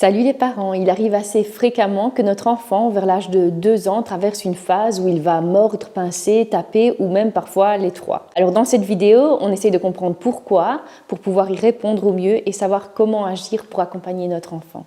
Salut les parents, il arrive assez fréquemment que notre enfant, vers l'âge de 2 ans, traverse une phase où il va mordre, pincer, taper ou même parfois les trois. Alors dans cette vidéo, on essaye de comprendre pourquoi, pour pouvoir y répondre au mieux et savoir comment agir pour accompagner notre enfant.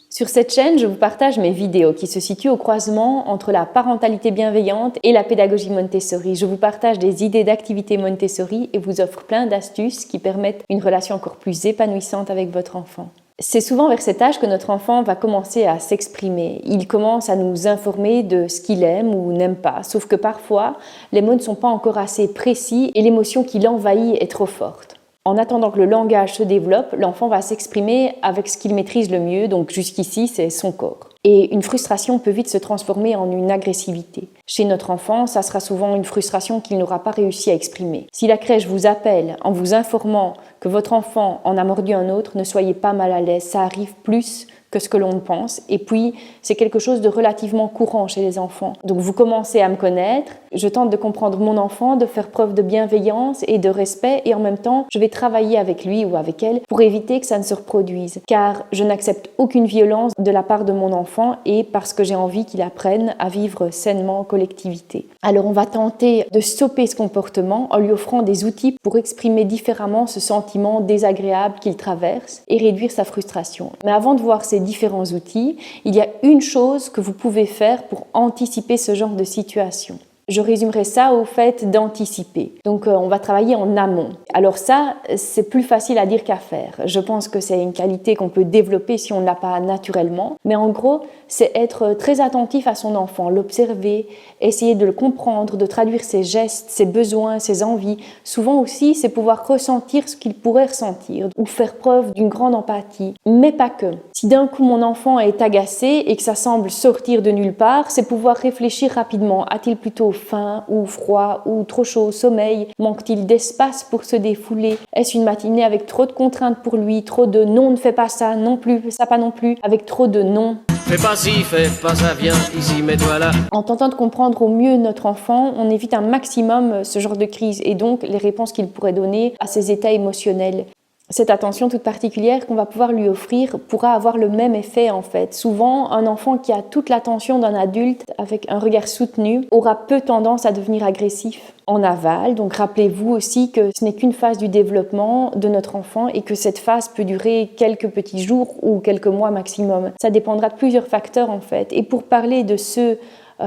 Sur cette chaîne, je vous partage mes vidéos qui se situent au croisement entre la parentalité bienveillante et la pédagogie Montessori. Je vous partage des idées d'activités Montessori et vous offre plein d'astuces qui permettent une relation encore plus épanouissante avec votre enfant. C'est souvent vers cet âge que notre enfant va commencer à s'exprimer. Il commence à nous informer de ce qu'il aime ou n'aime pas, sauf que parfois, les mots ne sont pas encore assez précis et l'émotion qui l'envahit est trop forte. En attendant que le langage se développe, l'enfant va s'exprimer avec ce qu'il maîtrise le mieux, donc jusqu'ici, c'est son corps. Et une frustration peut vite se transformer en une agressivité. Chez notre enfant, ça sera souvent une frustration qu'il n'aura pas réussi à exprimer. Si la crèche vous appelle en vous informant que votre enfant en a mordu un autre, ne soyez pas mal à l'aise, ça arrive plus que ce que l'on pense. Et puis, c'est quelque chose de relativement courant chez les enfants. Donc, vous commencez à me connaître, je tente de comprendre mon enfant, de faire preuve de bienveillance et de respect, et en même temps, je vais travailler avec lui ou avec elle pour éviter que ça ne se reproduise. Car je n'accepte aucune violence de la part de mon enfant et parce que j'ai envie qu'il apprenne à vivre sainement en collectivité. Alors, on va tenter de stopper ce comportement en lui offrant des outils pour exprimer différemment ce sentiment désagréable qu'il traverse et réduire sa frustration. Mais avant de voir ces différents outils, il y a une chose que vous pouvez faire pour anticiper ce genre de situation. Je résumerai ça au fait d'anticiper. Donc on va travailler en amont. Alors ça, c'est plus facile à dire qu'à faire. Je pense que c'est une qualité qu'on peut développer si on ne l'a pas naturellement. Mais en gros, c'est être très attentif à son enfant, l'observer, essayer de le comprendre, de traduire ses gestes, ses besoins, ses envies. Souvent aussi, c'est pouvoir ressentir ce qu'il pourrait ressentir ou faire preuve d'une grande empathie. Mais pas que. Si d'un coup mon enfant est agacé et que ça semble sortir de nulle part, c'est pouvoir réfléchir rapidement. A-t-il plutôt faim ou froid ou trop chaud, sommeil? Manque-t-il d'espace pour se défouler? Est-ce une matinée avec trop de contraintes pour lui? Trop de non, ne fais pas ça non plus, ça pas non plus, avec trop de non. Fais pas ci, fais pas ça, viens ici, mets-toi là. En tentant de comprendre au mieux notre enfant, on évite un maximum ce genre de crise et donc les réponses qu'il pourrait donner à ses états émotionnels. Cette attention toute particulière qu'on va pouvoir lui offrir pourra avoir le même effet en fait. Souvent, un enfant qui a toute l'attention d'un adulte avec un regard soutenu aura peu tendance à devenir agressif en aval. Donc rappelez-vous aussi que ce n'est qu'une phase du développement de notre enfant et que cette phase peut durer quelques petits jours ou quelques mois maximum. Ça dépendra de plusieurs facteurs en fait. Et pour parler de ceux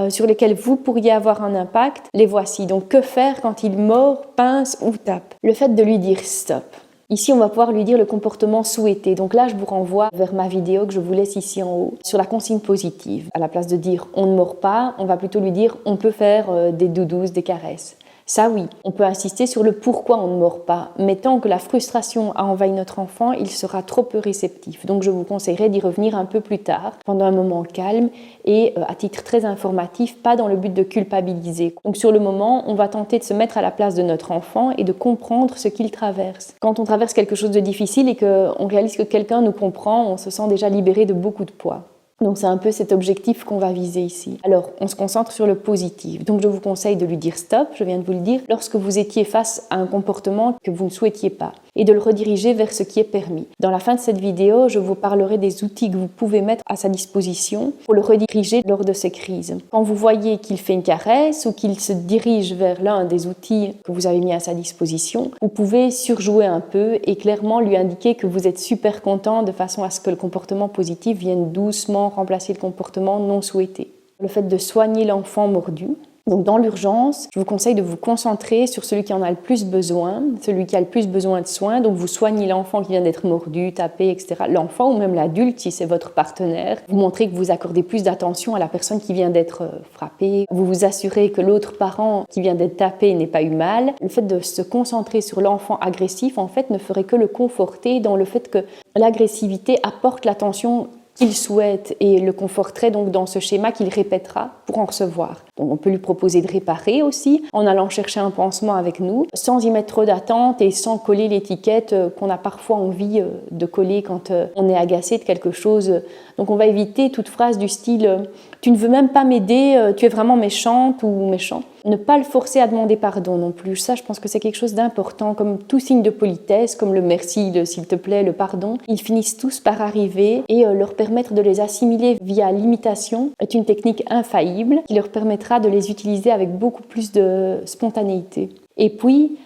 sur lesquels vous pourriez avoir un impact, les voici. Donc que faire quand il mord, pince ou tape? Le fait de lui dire stop. Ici, on va pouvoir lui dire le comportement souhaité. Donc là, je vous renvoie vers ma vidéo que je vous laisse ici en haut sur la consigne positive. À la place de dire « on ne mord pas », on va plutôt lui dire « on peut faire des doudous, des caresses ». Ça oui, on peut insister sur le pourquoi on ne mord pas, mais tant que la frustration a envahi notre enfant, il sera trop peu réceptif. Donc je vous conseillerais d'y revenir un peu plus tard, pendant un moment calme et à titre très informatif, pas dans le but de culpabiliser. Donc sur le moment, on va tenter de se mettre à la place de notre enfant et de comprendre ce qu'il traverse. Quand on traverse quelque chose de difficile et qu'on réalise que quelqu'un nous comprend, on se sent déjà libéré de beaucoup de poids. Donc c'est un peu cet objectif qu'on va viser ici. Alors on se concentre sur le positif. Donc je vous conseille de lui dire stop, je viens de vous le dire, lorsque vous étiez face à un comportement que vous ne souhaitiez pas et de le rediriger vers ce qui est permis. Dans la fin de cette vidéo, je vous parlerai des outils que vous pouvez mettre à sa disposition pour le rediriger lors de ces crises. Quand vous voyez qu'il fait une caresse ou qu'il se dirige vers l'un des outils que vous avez mis à sa disposition, vous pouvez surjouer un peu et clairement lui indiquer que vous êtes super content de façon à ce que le comportement positif vienne doucement remplacer le comportement non souhaité. Le fait de soigner l'enfant mordu. Donc dans l'urgence, je vous conseille de vous concentrer sur celui qui en a le plus besoin, celui qui a le plus besoin de soins. Donc vous soignez l'enfant qui vient d'être mordu, tapé, etc. L'enfant ou même l'adulte si c'est votre partenaire. Vous montrez que vous accordez plus d'attention à la personne qui vient d'être frappée. Vous vous assurez que l'autre parent qui vient d'être tapé n'ait pas eu mal. Le fait de se concentrer sur l'enfant agressif, en fait, ne ferait que le conforter dans le fait que l'agressivité apporte l'attention qu'il souhaite et le conforterait donc dans ce schéma qu'il répétera pour en recevoir. Donc on peut lui proposer de réparer aussi en allant chercher un pansement avec nous, sans y mettre trop d'attente et sans coller l'étiquette qu'on a parfois envie de coller quand on est agacé de quelque chose Donc on va éviter toute phrase du style « tu ne veux même pas m'aider, tu es vraiment méchante » ou « méchant ». Ne pas le forcer à demander pardon non plus. Ça, je pense que c'est quelque chose d'important, comme tout signe de politesse, comme le merci, le s'il te plaît, le pardon. Ils finissent tous par arriver et leur permettre de les assimiler via l'imitation est une technique infaillible qui leur permettra de les utiliser avec beaucoup plus de spontanéité. Et puis,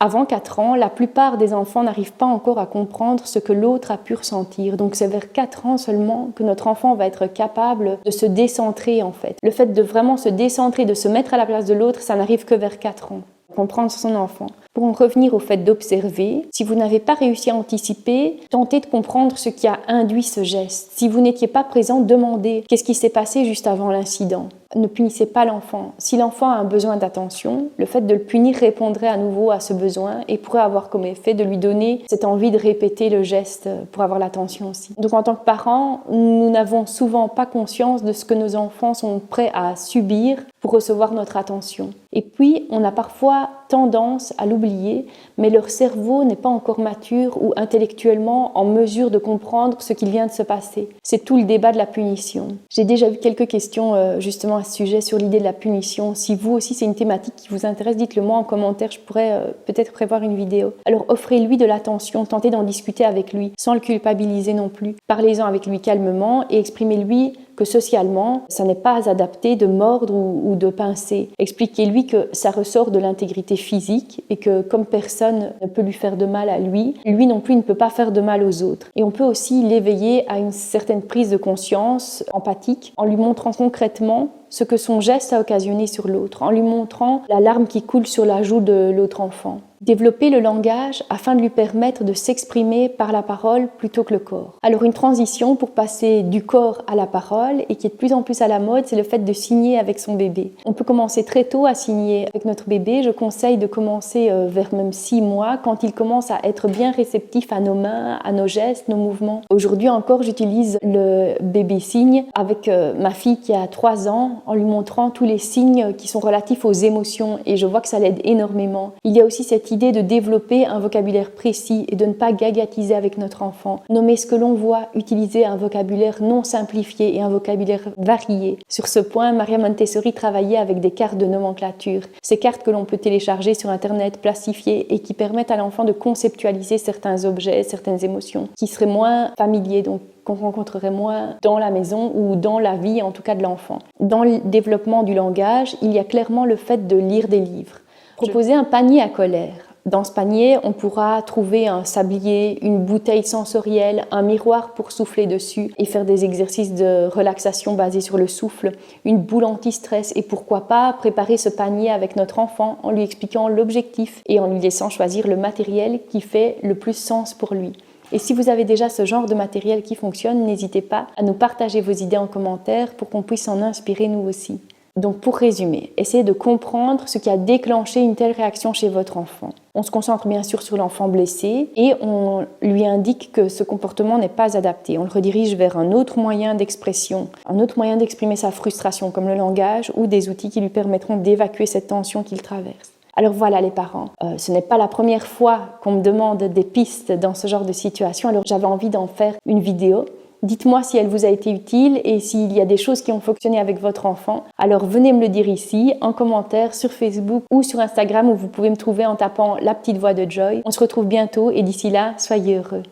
avant 4 ans, la plupart des enfants n'arrivent pas encore à comprendre ce que l'autre a pu ressentir. Donc c'est vers 4 ans seulement que notre enfant va être capable de se décentrer en fait. Le fait de vraiment se décentrer, de se mettre à la place de l'autre, ça n'arrive que vers 4 ans. Comprendre son enfant. Pour en revenir au fait d'observer, si vous n'avez pas réussi à anticiper, tentez de comprendre ce qui a induit ce geste. Si vous n'étiez pas présent, demandez qu'est-ce qui s'est passé juste avant l'incident. Ne punissez pas l'enfant. Si l'enfant a un besoin d'attention, le fait de le punir répondrait à nouveau à ce besoin et pourrait avoir comme effet de lui donner cette envie de répéter le geste pour avoir l'attention aussi. Donc en tant que parents, nous n'avons souvent pas conscience de ce que nos enfants sont prêts à subir pour recevoir notre attention. Et puis, on a parfois tendance à l'oublier, mais leur cerveau n'est pas encore mature ou intellectuellement en mesure de comprendre ce qu'il vient de se passer. C'est tout le débat de la punition. J'ai déjà vu quelques questions justement à ce sujet sur l'idée de la punition. Si vous aussi c'est une thématique qui vous intéresse, dites-le moi en commentaire, je pourrais peut-être prévoir une vidéo. Alors offrez-lui de l'attention, tentez d'en discuter avec lui, sans le culpabiliser non plus. Parlez-en avec lui calmement et exprimez-lui que socialement, ça n'est pas adapté de mordre ou de pincer. Expliquez-lui que ça ressort de l'intégrité physique et que comme personne ne peut lui faire de mal à lui non plus ne peut pas faire de mal aux autres. Et on peut aussi l'éveiller à une certaine prise de conscience empathique en lui montrant concrètement ce que son geste a occasionné sur l'autre, en lui montrant la larme qui coule sur la joue de l'autre enfant. Développer le langage afin de lui permettre de s'exprimer par la parole plutôt que le corps. Alors une transition pour passer du corps à la parole et qui est de plus en plus à la mode, c'est le fait de signer avec son bébé. On peut commencer très tôt à signer avec notre bébé. Je conseille de commencer vers même 6 mois quand il commence à être bien réceptif à nos mains, à nos gestes, nos mouvements. Aujourd'hui encore, j'utilise le bébé signe avec ma fille qui a 3 ans en lui montrant tous les signes qui sont relatifs aux émotions et je vois que ça l'aide énormément. Il y a aussi cette idée de développer un vocabulaire précis et de ne pas gagatiser avec notre enfant. Nommer ce que l'on voit, utiliser un vocabulaire non simplifié et un vocabulaire varié. Sur ce point, Maria Montessori travaillait avec des cartes de nomenclature. Ces cartes que l'on peut télécharger sur Internet, plastifier et qui permettent à l'enfant de conceptualiser certains objets, certaines émotions qui seraient moins familiers, donc qu'on rencontrerait moins dans la maison ou dans la vie en tout cas de l'enfant. Dans le développement du langage, il y a clairement le fait de lire des livres. Proposer un panier à colère. Dans ce panier, on pourra trouver un sablier, une bouteille sensorielle, un miroir pour souffler dessus et faire des exercices de relaxation basés sur le souffle, une boule anti-stress et pourquoi pas préparer ce panier avec notre enfant en lui expliquant l'objectif et en lui laissant choisir le matériel qui fait le plus sens pour lui. Et si vous avez déjà ce genre de matériel qui fonctionne, n'hésitez pas à nous partager vos idées en commentaire pour qu'on puisse en inspirer nous aussi. Donc pour résumer, essayez de comprendre ce qui a déclenché une telle réaction chez votre enfant. On se concentre bien sûr sur l'enfant blessé et on lui indique que ce comportement n'est pas adapté. On le redirige vers un autre moyen d'expression, un autre moyen d'exprimer sa frustration comme le langage ou des outils qui lui permettront d'évacuer cette tension qu'il traverse. Alors voilà les parents, ce n'est pas la première fois qu'on me demande des pistes dans ce genre de situation, alors j'avais envie d'en faire une vidéo. Dites-moi si elle vous a été utile et s'il y a des choses qui ont fonctionné avec votre enfant. Alors venez me le dire ici, en commentaire, sur Facebook ou sur Instagram où vous pouvez me trouver en tapant la petite voix de Joy. On se retrouve bientôt et d'ici là, soyez heureux.